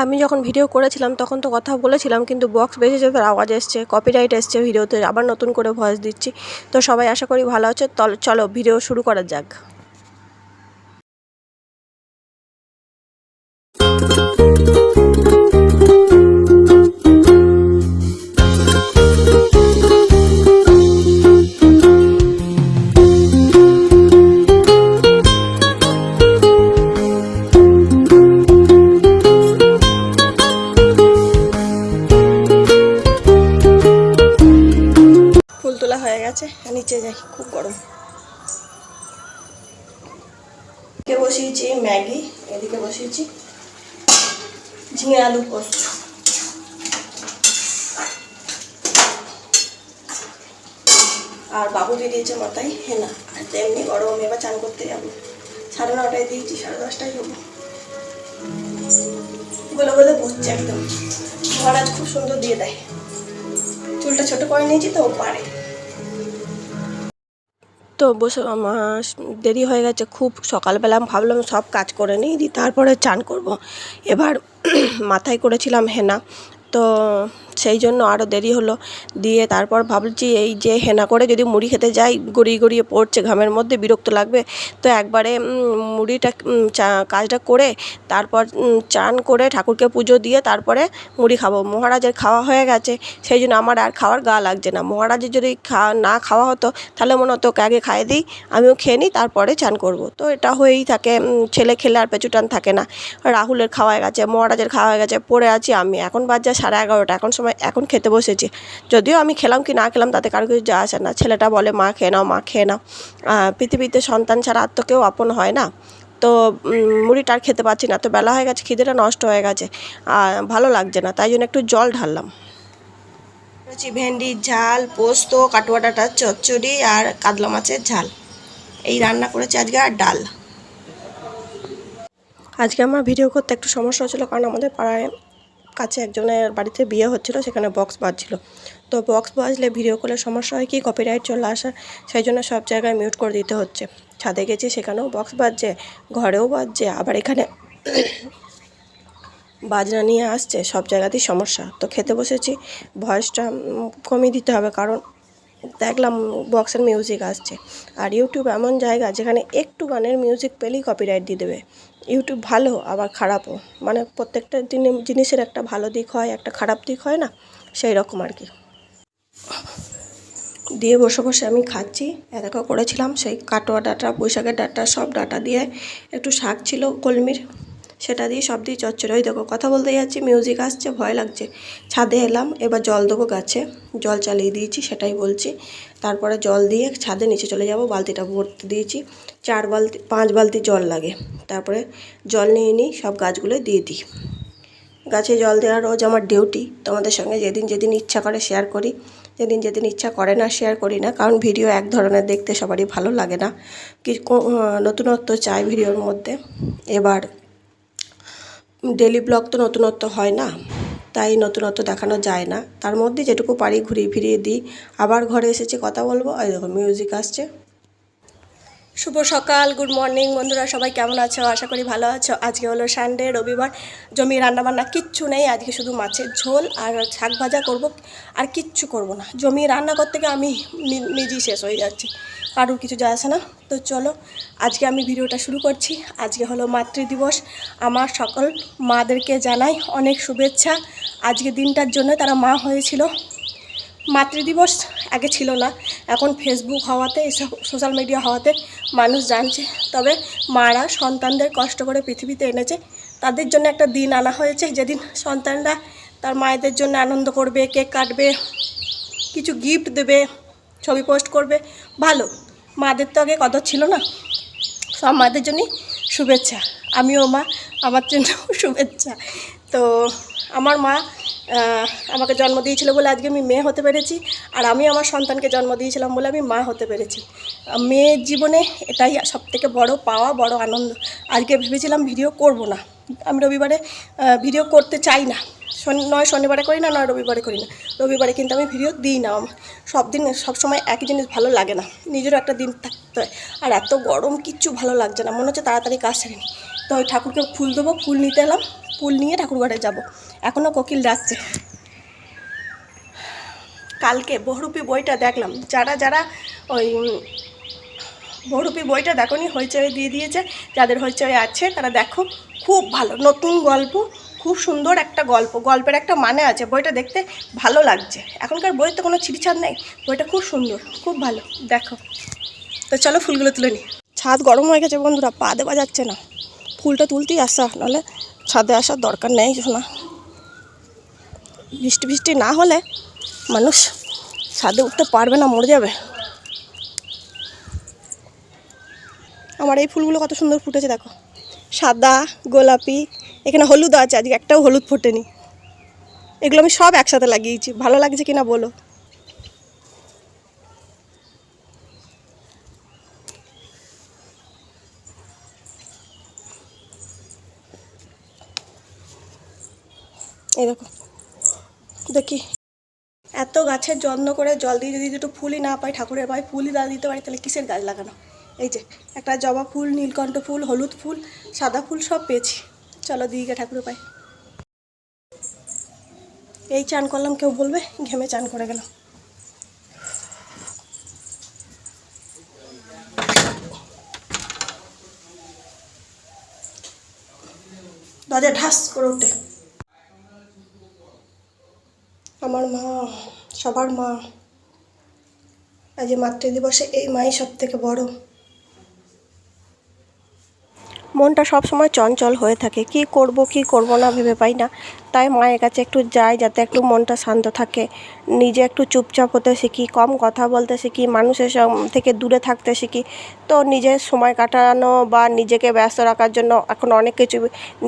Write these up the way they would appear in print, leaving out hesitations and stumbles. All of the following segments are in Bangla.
আমি যখন ভিডিও করেছিলাম তখন তো কথা বলেছিলাম, কিন্তু বক্স বেজে যাওয়ার আওয়াজ এসছে, কপিরাইট এসছে ভিডিওতে, আবার নতুন করে ভয়েস দিচ্ছি। তো সবাই আশা করি ভালো আছে। চলো ভিডিও শুরু করা যাক। ফুল তোলা হয়ে গেছে, নিচে যাই, খুব গরম। এদিকে বসিয়েছি ম্যাগি, এদিকে বসিয়েছি ঝিঙে আলু পোস্ত। আর বাবু দিয়ে দিয়েছে মাথায় হেনা। আর তেমনি গরম, এবার চান করতে যাবো। 9:30টায় দিয়েছি, 10:30টায় যাবো। গোলে গোলে বসছে একদম। মহারাজ খুব সুন্দর দিয়ে দেয়। চুলটা ছোট করে নিয়েছি তো পারে। তো বসে দেরি হয়ে গেছে খুব। সকালবেলা ভাবলাম সব কাজ করে নিই, তারপরে চান করব। এবার মাথায় করেছিলাম হেনা, তো সেই জন্য আরও দেরি হলো। দিয়ে তারপর ভাবছি এই যে হেনা করে যদি মুড়ি খেতে যাই, গড়িয়ে গড়িয়ে পড়ছে ঘামের মধ্যে, বিরক্ত লাগবে। তো একবারে মুড়িটা কাজটা করে তারপর চান করে ঠাকুরকে পুজো দিয়ে তারপরে মুড়ি খাবো। মহারাজের খাওয়া হয়ে গেছে, সেই জন্য আমার আর খাওয়ার গা লাগছে না। মহারাজের যদি না খাওয়া হতো তাহলে মনে হতো ওকে আগে খাইয়ে দিই, আমিও খেয়ে নিই, তারপরে চান করব। তো এটা হয়েই থাকে, ছেলে খেলে আর পেছু টান থাকে না। রাহুলের খাওয়া হয়ে গেছে, মহারাজের খাওয়া হয়ে গেছে, পড়ে আছি আমি। এখন বাজে 11:30, এখন খেতে বসেছি। যদিও আমি খেলাম কি না খেলাম তাতে কারো কিছু যায় আসে না। ছেলেটা বলে মা খেয়ে নাও, মা খেয়ে নাও। পৃথিবীতে সন্তান ছাড়া আর তো কেউ আপন হয় না। তো মুড়িটা আর খেতে পারছি না, তো বেলা হয়ে গেছে, খিদেটা নষ্ট হয়ে গেছে, ভালো লাগছে না, তাই জন্য একটু জল ঢাললাম। ভেন্ডির ঝাল, পোস্ত, কাটুয়া ডাঁটার চচ্চড়ি আর কাতলা মাছের ঝাল, এই রান্না করেছি আজকে, আর ডাল। আজকে আমার ভিডিও করতে একটু সমস্যা হচ্ছিলো, কারণ আমাদের পাড়ায় কাছে একজনের বাড়িতে বিয়ে হচ্ছিলো, সেখানে বক্স বাজছিল। তো বক্স বাজলে ভিডিও করলে সমস্যা হয় কি, কপিরাইট চলে আসে, সেই জন্য সব জায়গায় মিউট করে দিতে হচ্ছে। ছাদে গেছি, সেখানেও বক্স বাজছে, ঘরেও বাজছে, আবার এখানে বাজনা নিয়ে আসছে, সব জায়গাতেই সমস্যা। তো খেতে বসেছি, ভয়েসটা কমিয়ে দিতে হবে, কারণ দেখলাম বক্সের মিউজিক আসছে। আর ইউটিউব এমন জায়গা যেখানে একটু গানের মিউজিক পেলেই কপিরাইট দিয়ে দেবে। ইউটিউব ভালো আবার খারাপও, মানে প্রত্যেকটা জিনিসের একটা ভালো দিক হয়, একটা খারাপ দিক হয় না, সেই রকম আর কি। দিয়ে বসে বসে আমি খাচ্ছি। এত করেছিলাম সেই কাটোয়া ডাঁটা, পুঁইশাকের ডাঁটা, সব ডাঁটা দিয়ে, একটু শাক ছিল কলমির, সেটা দিয়ে সব দিয়ে চচ্চড়ি। ওই দেখো কথা বলতে যাচ্ছি, মিউজিক আসছে, ভয় লাগছে। ছাদে এলাম, এবার জল দেবো গাছে, জল চালিয়ে দিয়েছি, সেটাই বলছি। তারপরে জল দিয়ে ছাদে নিচে চলে যাব, বালতিটা ভরতে দিয়েছি। 5 বালতি জল লাগে। তারপরে জল নিয়ে নিই, সব গাছগুলো দিয়ে দিই। গাছে জল দেওয়া রোজ আমার ডিউটি। তোমাদের সঙ্গে যেদিন যেদিন ইচ্ছা করে শেয়ার করি, যেদিন যেদিন ইচ্ছা করে না শেয়ার করি না, কারণ ভিডিও এক ধরনের দেখতে সবারই ভালো লাগে না, কি নতুনত্ব চাই ভিডিওর মধ্যে। এবার ডেলি ব্লগ তো নতুনত্ব হয় না, তাই নতুনত্ব দেখানো যায় না। তার মধ্যে যেটুকু পারি ঘুরিয়ে ফিরিয়ে দিই। আবার ঘরে এসেছি, কথা বলবো, এই দেখো মিউজিক আসছে। শুভ সকাল, গুড মর্নিং বন্ধুরা, সবাই কেমন আছো? আশা করি ভালো আছো। আজকে হলো সানডে, রবিবার। জমি রান্নাবান্না কিচ্ছু নেই আজকে, শুধু মাছের ঝোল আর শাক ভাজা করব, আর কিচ্ছু করব না। জমি রান্না করতে গিয়ে আমি নিজেই শেষ হয়ে যাচ্ছি, কারোর কিছু যায় আসে না। তো চলো আজকে আমি ভিডিওটা শুরু করছি। আজকে হলো মাতৃদিবস। আমার সকল মাদেরকে জানাই অনেক শুভেচ্ছা। আজকে দিনটার জন্য তারা মা হয়েছিল। মাতৃদিবস আগে ছিল না, এখন ফেসবুক হওয়াতে, এসব সোশ্যাল মিডিয়া হওয়াতে মানুষ জানছে। তবে মারা সন্তানদের কষ্ট করে পৃথিবীতে এনেছে, তাদের জন্য একটা দিন আনা হয়েছে, যেদিন সন্তানরা তার মায়েদের জন্য আনন্দ করবে, কেক কাটবে, কিছু গিফট দেবে, ছবি পোস্ট করবে। ভালো, মাদের তো আগে কদর ছিল না। সব মাদের জন্যই শুভেচ্ছা। আমিও মা, আমার জন্য শুভেচ্ছা। তো আমার মা আমাকে জন্ম দিয়েছিল বলে আজকে আমি মেয়ে হতে পেরেছি, আর আমি আমার সন্তানকে জন্ম দিয়েছিলাম বলে আমি মা হতে পেরেছি। মেয়ের জীবনে এটাই সবথেকে বড় পাওয়া, বড় আনন্দ। আজকে ভেবেছিলাম ভিডিও করব না, আমি রবিবারে ভিডিও করতে চাই না, নয় শনিবারে করি না, নয় রবিবারে করি না। রবিবারে কিন্তু আমি ভিডিও দিই না। সব দিন সবসময় একই জিনিস ভালো লাগে না, নিজেরও একটা দিন থাকতে হয়। আর এত গরম, কিচ্ছু ভালো লাগছে না, মনে হচ্ছে তাড়াতাড়ি কাজ সেরে নিই। তো তো ওই ঠাকুরকে ফুল দেবো, ফুল নিতে এলাম, ফুল নিয়ে ঠাকুর ঘরে যাবো। এখনও কোকিল ডাকছে। কালকে বহুরূপী বইটা দেখলাম, যারা যারা ওই বহুরূপী বইটা দেখোনি, হইচই দিয়ে দিয়েছে, যাদের হইচই আছে তারা দেখো, খুব ভালো নতুন গল্প, খুব সুন্দর একটা গল্প, গল্পের একটা মানে আছে, বইটা দেখতে ভালো লাগছে। এখনকার বইতে কোনো ছিঁড়িছাড় নেই, বইটা খুব সুন্দর, খুব ভালো, দেখো। তো চলো ফুলগুলো তুলে নিই। ছাদ গরম হয়ে গেছে বন্ধুরা, পা দেওয়া যাচ্ছে না, ফুলটা তুলতেই আসা, নাহলে ছাদে আসার দরকার নেই না। বৃষ্টি বৃষ্টি না হলে মানুষ ছাদে উঠতে পারবে না, মরে যাবে। আমার এই ফুলগুলো কত সুন্দর ফুটেছে দেখো, সাদা, গোলাপি, এখানে হলুদ আছে, আজকে একটাও হলুদ ফোটেনি। এগুলো আমি সব একসাথে লাগিয়েছি, ভালো লাগছে কিনা বলো। এই দেখো, দেখি এত গাছের যত্ন করে জল দিয়ে যদি একটু ফুলই না পাই, ঠাকুরের পায়ে ফুলই না দিতে পারি, তাহলে কিসের গাছ লাগানো। এই যে একটা জবা ফুল, নীলকণ্ঠ ফুল, হলুদ ফুল, সাদা ফুল সব পেয়েছি। চলো দিদিকে ঠাকুরের পায়ে। এই চান করলাম, কেউ বলবে ঘেমে চান করে গেলাম। দরজা ঢাস করে ওঠে। আমার মা, সবার মা, আজ মাতৃদিবসে এই মাই সব থেকে বড়। মনটা সব সময় চঞ্চল হয়ে থাকে, কি করব কি করব না ভেবে পাই না। তাই মায়ের কাছে একটু যাই, যাতে একটু মনটা শান্ত থাকে, নিজে একটু চুপচাপ হতে শিখি, কম কথা বলতে শিখি, মানুষের থেকে দূরে থাকতে শিখি। তো নিজের সময় কাটানো বা নিজেকে ব্যস্ত রাখার জন্য এখন অনেক কিছু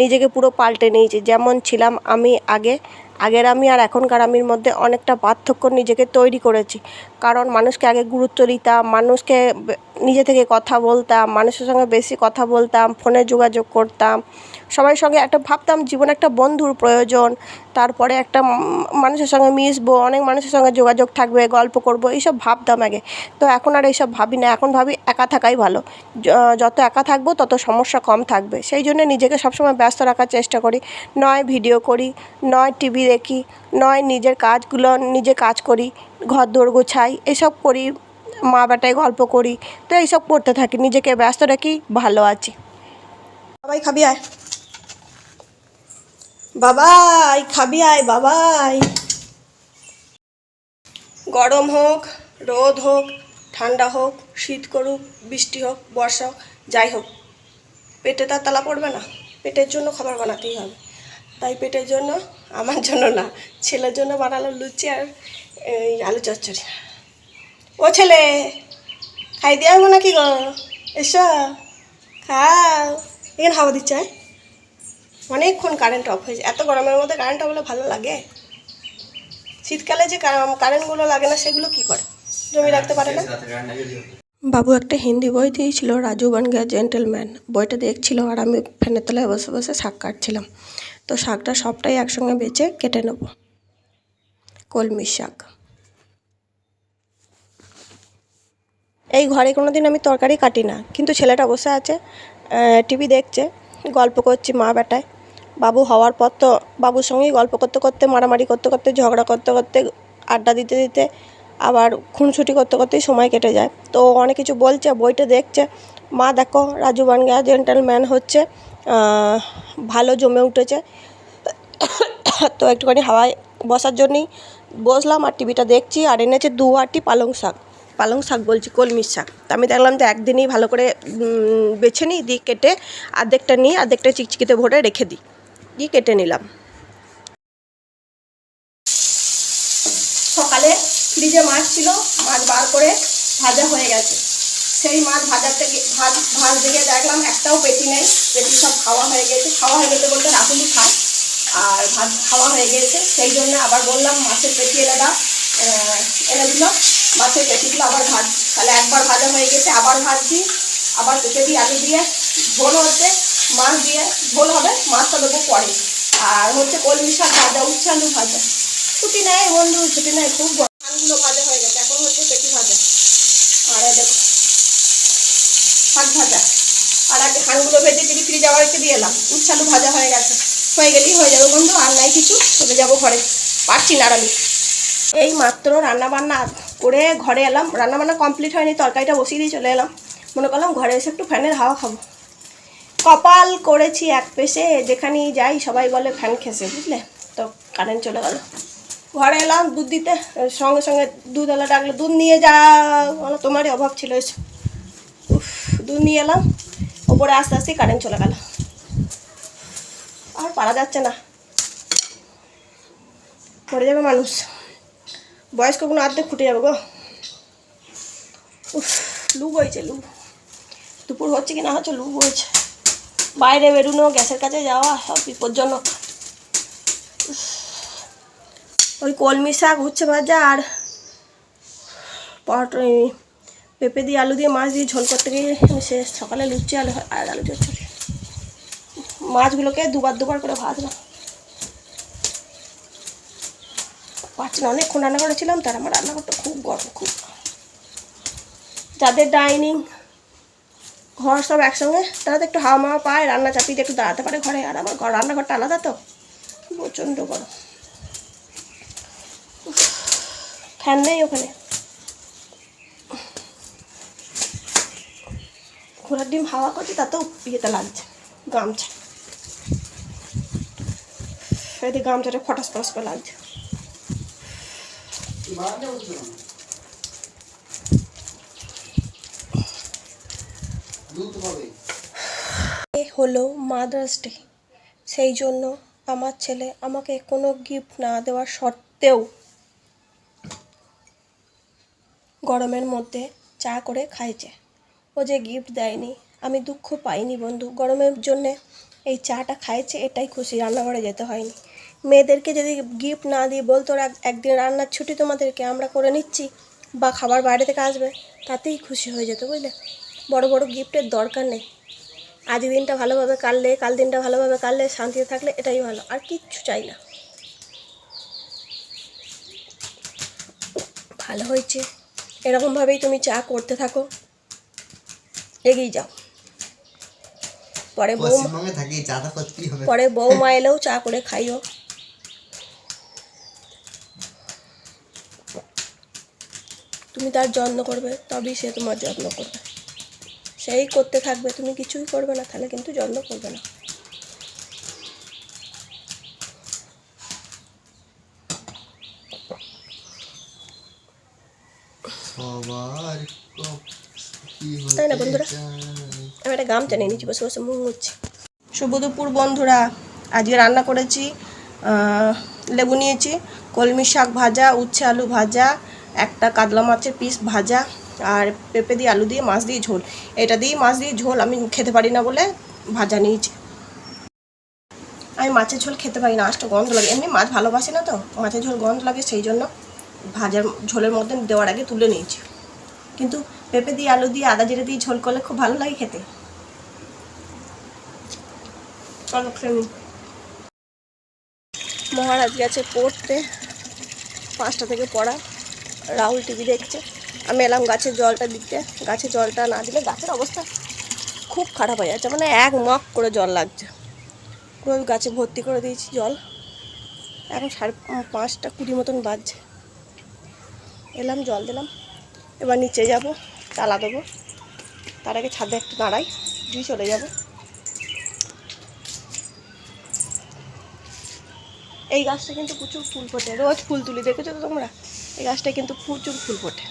নিজেকে পুরো পাল্টে নিয়েছি। যেমন ছিলাম আমি আগের আমি আর এখনকার আমির মধ্যে অনেকটা পার্থক্য নিজেকে তৈরি করেছি। কারণ মানুষকে আগে গুরুত্ব দিতাম, মানুষকে নিজে থেকে কথা বলতাম, মানুষের সঙ্গে বেশি কথা বলতাম, ফোনে যোগাযোগ করতাম, সবার সঙ্গে একটা ভাবতাম জীবনে একটা বন্ধুর প্রয়োজন, তারপরে একটা মানুষের সঙ্গে মিশবো, অনেক মানুষের সঙ্গে যোগাযোগ থাকবে, গল্প করব, এইসব ভাবতাম আগে। তো এখন আর এইসব ভাবি না, এখন ভাবি একা থাকাই ভালো, যত একা থাকবো তত সমস্যা কম থাকবে। সেই জন্য নিজেকে সবসময় ব্যস্ত রাখার চেষ্টা করি, নয় ভিডিও করি, নয় টিভি দেখি, নয় নিজের কাজগুলো নিজে কাজ করি, ঘর দোর গোছাই, এসব করি, মা বেটায় গল্প করি। তো এইসব করতে থাকি, নিজেকে ব্যস্ত রাখি, ভালো আছি। বাবাই খাবি আয়, বাবাই খাবি আয়, বাবাই। গরম হোক, রোদ হোক, ঠান্ডা হোক, শীত করুক, বৃষ্টি হোক, বর্ষা হোক, যাই হোক, পেটে তার তালা পড়বে না, পেটের জন্য খাবার বানাতেই হবে। তাই পেটের জন্য, আমার জন্য না, ছেলের জন্য বানালো লুচি আর এই আলু চচ্চড়ি। ও ছেলে, খাই দিয়ে আসবো নাকি গো? এসো খাও। এখানে হাওয়া দিচ্ছে, অনেকক্ষণ কারেন্ট অফ হয়েছে। এত গরমের মধ্যে কারেন্ট অফ হলে ভালো লাগে? শীতকালে যে কারেন্টগুলো লাগে না, সেগুলো কি করে? জমি রাখতে পারে না। বাবু একটা হিন্দি বই দিয়েছিল, রাজু বান গয়া জেন্টেলম্যান, বইটা দেখছিল আর আমি ফ্যানের তলায় বসে বসে শাক কাটছিলাম। তো শাকটা সবটাই একসঙ্গে বেছে কেটে নেব। কলমির শাক। এই ঘরে কোনো দিন আমি তরকারি কাটি না, কিন্তু ছেলেটা বসে আছে, টিভি দেখছে, গল্প করছি মা বেটায়। বাবু হওয়ার পর তো বাবুর সঙ্গেই গল্প করতে করতে, মারামারি করতে করতে, ঝগড়া করতে করতে, আড্ডা দিতে দিতে, আবার খুনসুটি করতে করতেই সময় কেটে যায়। তো অনেক কিছু বলছে, বইটা দেখছে। মা দেখো রাজু বান গয়া জেন্টেলম্যান হচ্ছে ভালো জমে উঠেছে। তো একটুখানি হাওয়ায় বসার জন্যই বসলাম আর টিভিটা দেখছি। আর এনেছে 2 আঁটি পালং শাক বলছি, কলমির শাক। তো আমি দেখলাম যে একদিনই ভালো করে বেছে নিই, দিয়ে কেটে অর্ধেকটা নিই, অর্ধেকটা চিকচিকিতে ভরে রেখে দিই, দিয়ে কেটে নিলাম। সকালে ফ্রিজে মাছ ছিল, মাছ বার করে ভাজা হয়ে গেছে। সেই মাছ ভাজ দেখে দেখলাম একটাও পেটি নেই, পেটি সব খাওয়া হয়ে গেছে বলতে রাহুলই খায়, আর ভাত খাওয়া হয়ে গিয়েছে। সেই জন্য আবার বললাম মাছের পেটি এনে দিল, মাছের পেটিগুলো আবার তাহলে একবার ভাজা হয়ে গেছে, আবার ভাজছি, আবার পেটে দিয়ে আলু দিয়ে ঝোল হচ্ছে, মাছ দিয়ে ঝোল হবে, মাছটা দেবো পরে। আর হচ্ছে কলমি শাক ভাজা, উচ্ছে আলু ভাজা। ছুটি নেই বন্ধু, ছুটি নেই, খুব ধানগুলো ভাজা হয়ে গেছে, এখন হচ্ছে পেটি ভাজা। আর দেখো শাক ভাজা, আর আগে ধানগুলো ভেজে টিভি ফ্রিজে আবার একটু দিয়ে এলাম। উচ্ছে আলু ভাজা হয়ে গেছে, হয়ে গেলেই হয়ে যাবে বন্ধু, আর নাই কিছু, চলে যাবো ঘরে, পারছি না আর আমি। এই মাত্র রান্নাবান্না করে ঘরে এলাম, রান্নাবান্না কমপ্লিট হয়নি, তরকারিটা বসিয়ে দিয়ে চলে এলাম, মনে করলাম ঘরে এসে একটু ফ্যানের হাওয়া খাবো। কপাল করেছি এক পেশে, যেখানেই যাই সবাই বলে ফ্যান খেসে, বুঝলে, তো কারেন্ট চলে গেল। ঘরে এলাম দুধ দিতে, সঙ্গে সঙ্গে দুধওয়ালা ডাকলো, দুধ নিয়ে যা, মানে তোমারই অভাব ছিল এসে। দুধ নিয়ে এলাম, ওপরে আস্তে আস্তে কারেন্ট চলে গেল, আর পারা যাচ্ছে না, মরে যাবে মানুষ, বয়স্ক কোনো অর্ধেক ফুটে যাবে গো। লু বইছে, লু, দুপুর হচ্ছে কি না হচ্ছে, লু বইছে, বাইরে বেরোনো, গ্যাসের কাছে যাওয়া সব বিপজ্জনক। ওই কলমি শাক, উচ্ছে ভাজা আর পেঁপে দিয়ে আলু দিয়ে মাছ দিয়ে ঝোল করতে গিয়ে সে সকালে লুচি আর আলু চচ্চড়ি, মাছগুলোকে দুবার করে ভাজলাম, পারছি না, অনেকক্ষণ রান্না করেছিলাম, তার আমার রান্নাঘরটা খুব গরম, খুব। যাদের ডাইনিং ঘর সব একসঙ্গে, তারা তো একটু হাওয়া মাওয়া পায়, রান্না চাপিয়ে একটু দাঁড়াতে পারে ঘরে, আর আমার রান্নাঘরটা আলাদা তো, প্রচণ্ড গরম, ফ্যান নেই ওখানে। ঘোড়ার ডিম হাওয়া করছে, তাতেও ইয়েতে লাগছে, গামছা, এদিকে গামছাটা ফটাস ফটাস করে লাগছে। হলো মাদার্স ডে, সেই জন্য আমার ছেলে আমাকে কোনো গিফট না দেওয়ার সত্ত্বেও গরমের মধ্যে চা করে খাইছে। ও যে গিফট দেয়নি, আমি দুঃখ পাইনি বন্ধু, গরমের জন্যে এই চাটা খাইছে, এটাই খুশি, রান্নাঘরে যেতে হয়নি। মেয়েদেরকে যদি গিফট না দিয়ে বলতো একদিন রান্নার ছুটি তোমাদেরকে, আমরা করে নিচ্ছি, বা খাবার বাইরে থেকে আসবে, তাতেই খুশি হয়ে যেত, বুঝলে। বড় বড় গিফটের দরকার নেই, আজ দিনটা ভালোভাবে কাটলে, কাল দিনটা ভালোভাবে কাটলে, শান্তিতে থাকলে, এটাই ভালো, আর কিচ্ছু চাই না। ভালো হয়েছে, এরকমভাবেই তুমি চা করতে থাকো, এগিয়ে যাও, পরে বৌমা এলেও চা করে খাইও। তুমি তার যত্ন করবে, তবেই সে তোমার যত্ন করবে, সেই করতে থাকবে, তুমি কিছুই করবে না, তাহলে কিন্তু যত্ন করবে না। তাই না বন্ধুরা, আমি একটা গামছা নিয়ে নিচ্ছি, বসে বসে মুখ মুছছি। শুভ দুপুর বন্ধুরা, আজকে রান্না করেছি, লেবু নিয়েছি, কলমি শাক ভাজা, উচ্ছে আলু ভাজা, একটা কাতলা মাছের পিস ভাজা, আর পেঁপে দিয়ে আলু দিয়ে মাছ দিয়ে ঝোল। এটা দিয়ে মাছ দিয়ে ঝোল আমি খেতে পারি না বলে ভাজা নিয়েছি। আমি মাছের ঝোল খেতে পারি না, মাছটা গন্ধ লাগে, এমনি মাছ ভালোবাসি না তো, মাছের ঝোল গন্ধ লাগে, সেই জন্য ভাজার ঝোলের মধ্যে দেওয়ার আগে তুলে নিয়েছি। কিন্তু পেঁপে দিয়ে আলু দিয়ে আদা জিরে দিয়ে ঝোল করলে খুব ভালো লাগে খেতে। চলো খেয়ে নিই। মহারাজ গেছে পড়তে, 5টা থেকে পড়া, রাহুল টিভি দেখছে, আমি এলাম গাছের জলটা দিতে। গাছে জলটা না দিলে গাছের অবস্থা খুব খারাপ হয়ে যাচ্ছে, মানে এক মগ করে জল লাগছে, পুরো গাছে ভর্তি করে দিয়েছি জল। এখন 5:20 মতন বাজছে, এলাম জল দিলাম, এবার নিচে যাব, তালা দেবো, তার আগে ছাদে একটু দাঁড়াই, দিয়ে চলে যাব। এই গাছটা কিন্তু প্রচুর ফুল ফোটে, রোজ ফুল তুলি, দেখেছো তো তোমরা, এই গাছটা কিন্তু প্রচুর ফুল ফোটে।